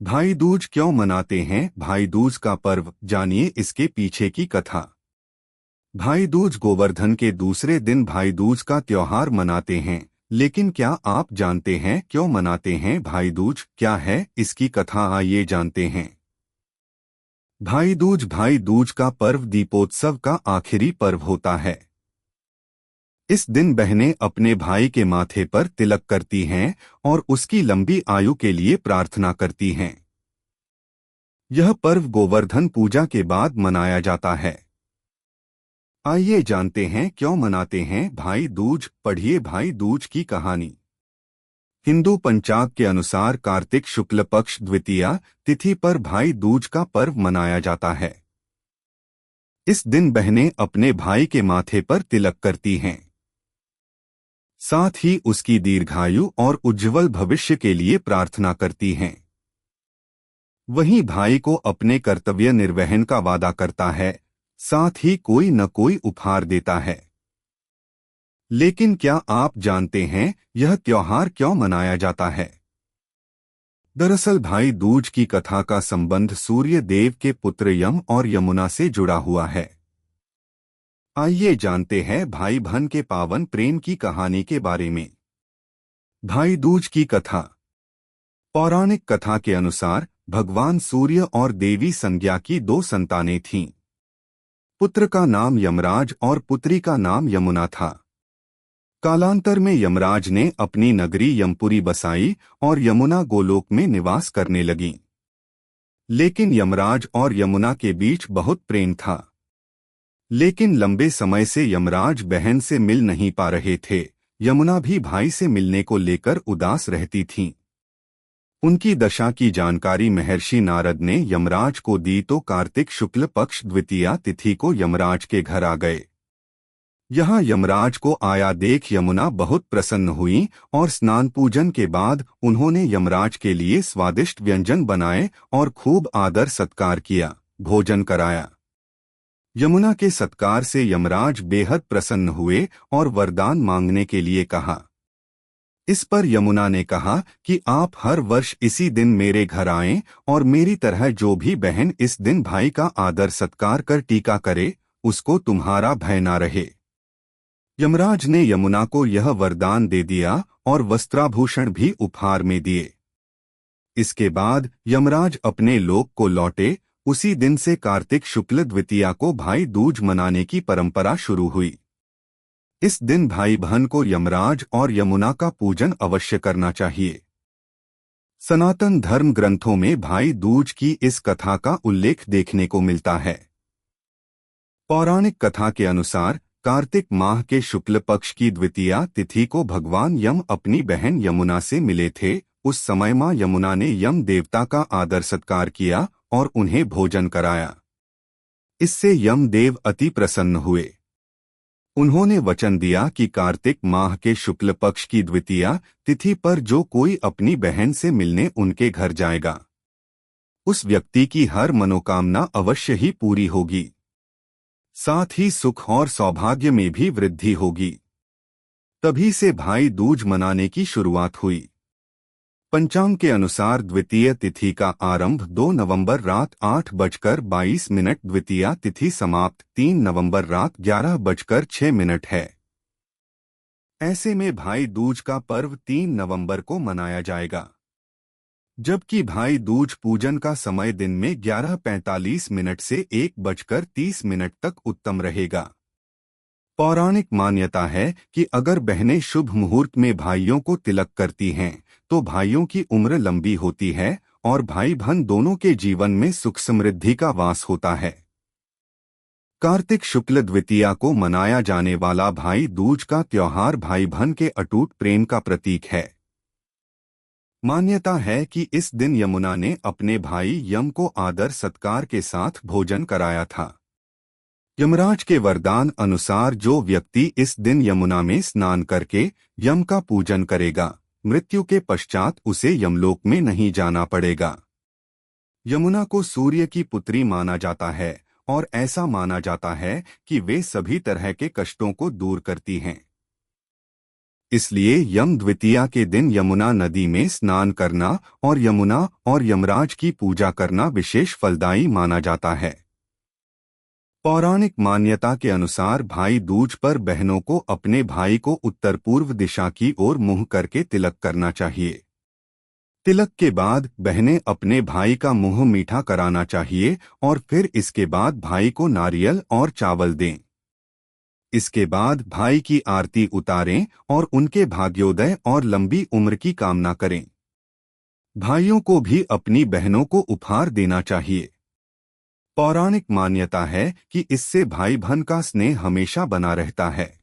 भाई दूज क्यों मनाते हैं? भाई दूज का पर्व जानिए इसके पीछे की कथा। भाई दूज गोवर्धन के दूसरे दिन भाई दूज का त्योहार मनाते हैं। लेकिन क्या आप जानते हैं क्यों मनाते हैं? भाई दूज क्या है, इसकी कथा आइए जानते हैं। भाई दूज का पर्व दीपोत्सव का आखिरी पर्व होता है। इस दिन बहनें अपने भाई के माथे पर तिलक करती हैं और उसकी लंबी आयु के लिए प्रार्थना करती हैं। यह पर्व गोवर्धन पूजा के बाद मनाया जाता है। आइए जानते हैं क्यों मनाते हैं भाई दूज। पढ़िए भाई दूज की कहानी। हिंदू पंचांग के अनुसार कार्तिक शुक्ल पक्ष द्वितीया तिथि पर भाई दूज का पर्व मनाया जाता है। इस दिन बहनें अपने भाई के माथे पर तिलक करती हैं। साथ ही उसकी दीर्घायु और उज्जवल भविष्य के लिए प्रार्थना करती हैं। वहीं भाई को अपने कर्तव्य निर्वहन का वादा करता है, साथ ही कोई न कोई उपहार देता है। लेकिन क्या आप जानते हैं यह त्योहार क्यों मनाया जाता है? दरअसल भाई दूज की कथा का संबंध सूर्य देव के पुत्र यम और यमुना से जुड़ा हुआ है। आइए जानते हैं भाई बहन के पावन प्रेम की कहानी के बारे में। भाई दूज की कथा। पौराणिक कथा के अनुसार भगवान सूर्य और देवी संज्ञा की दो संतानें थीं। पुत्र का नाम यमराज और पुत्री का नाम यमुना था। कालांतर में यमराज ने अपनी नगरी यमपुरी बसाई और यमुना गोलोक में निवास करने लगीं। लेकिन यमराज और यमुना के बीच बहुत प्रेम था। लेकिन लंबे समय से यमराज बहन से मिल नहीं पा रहे थे। यमुना भी भाई से मिलने को लेकर उदास रहती थीं। उनकी दशा की जानकारी महर्षि नारद ने यमराज को दी तो कार्तिक शुक्ल पक्ष द्वितीया तिथि को यमराज के घर आ गए। यहाँ यमराज को आया देख यमुना बहुत प्रसन्न हुई और स्नान पूजन के बाद उन्होंने यमराज के लिए स्वादिष्ट व्यंजन बनाए और खूब आदर सत्कार किया, भोजन कराया। यमुना के सत्कार से यमराज बेहद प्रसन्न हुए और वरदान मांगने के लिए कहा। इस पर यमुना ने कहा कि आप हर वर्ष इसी दिन मेरे घर आएं और मेरी तरह जो भी बहन इस दिन भाई का आदर सत्कार कर टीका करे, उसको तुम्हारा भय ना रहे। यमराज ने यमुना को यह वरदान दे दिया और वस्त्राभूषण भी उपहार में दिए। इसके बाद यमराज अपने लोक को लौटे। उसी दिन से कार्तिक शुक्ल द्वितीया को भाई दूज मनाने की परंपरा शुरू हुई। इस दिन भाई बहन को यमराज और यमुना का पूजन अवश्य करना चाहिए। सनातन धर्म ग्रंथों में भाई दूज की इस कथा का उल्लेख देखने को मिलता है। पौराणिक कथा के अनुसार कार्तिक माह के शुक्ल पक्ष की द्वितीया तिथि को भगवान यम अपनी बहन यमुना से मिले थे। उस समय मां यमुना ने यम देवता का आदर सत्कार किया और उन्हें भोजन कराया। इससे यम देव अति प्रसन्न हुए। उन्होंने वचन दिया कि कार्तिक माह के शुक्ल पक्ष की द्वितीया तिथि पर जो कोई अपनी बहन से मिलने उनके घर जाएगा, उस व्यक्ति की हर मनोकामना अवश्य ही पूरी होगी। साथ ही सुख और सौभाग्य में भी वृद्धि होगी। तभी से भाई दूज मनाने की शुरुआत हुई। पंचांग के अनुसार द्वितीय तिथि का आरंभ 2 नवंबर रात 8:22 द्वितीया तिथि समाप्त 3 नवंबर रात 11:06 है। ऐसे में भाई दूज का पर्व 3 नवंबर को मनाया जाएगा, जबकि भाई दूज पूजन का समय दिन में 11:45 से 1:30 तक उत्तम रहेगा। पौराणिक मान्यता है कि अगर बहनें शुभ मुहूर्त में भाइयों को तिलक करती हैं तो भाइयों की उम्र लंबी होती है और भाई बहन दोनों के जीवन में सुख समृद्धि का वास होता है। कार्तिक शुक्ल द्वितीया को मनाया जाने वाला भाई दूज का त्योहार भाई बहन के अटूट प्रेम का प्रतीक है। मान्यता है कि इस दिन यमुना ने अपने भाई यम को आदर सत्कार के साथ भोजन कराया था। यमराज के वरदान अनुसार जो व्यक्ति इस दिन यमुना में स्नान करके यम का पूजन करेगा, मृत्यु के पश्चात उसे यमलोक में नहीं जाना पड़ेगा। यमुना को सूर्य की पुत्री माना जाता है और ऐसा माना जाता है कि वे सभी तरह के कष्टों को दूर करती हैं। इसलिए यम द्वितीया के दिन यमुना नदी में स्नान करना और यमुना और यमराज की पूजा करना विशेष फलदायी माना जाता है। पौराणिक मान्यता के अनुसार भाई दूज पर बहनों को अपने भाई को उत्तर पूर्व दिशा की ओर मुंह करके तिलक करना चाहिए। तिलक के बाद बहनें अपने भाई का मुंह मीठा कराना चाहिए और फिर इसके बाद भाई को नारियल और चावल दें। इसके बाद भाई की आरती उतारें और उनके भाग्योदय और लंबी उम्र की कामना करें। भाइयों को भी अपनी बहनों को उपहार देना चाहिए। पौराणिक मान्यता है कि इससे भाई बहन का स्नेह हमेशा बना रहता है।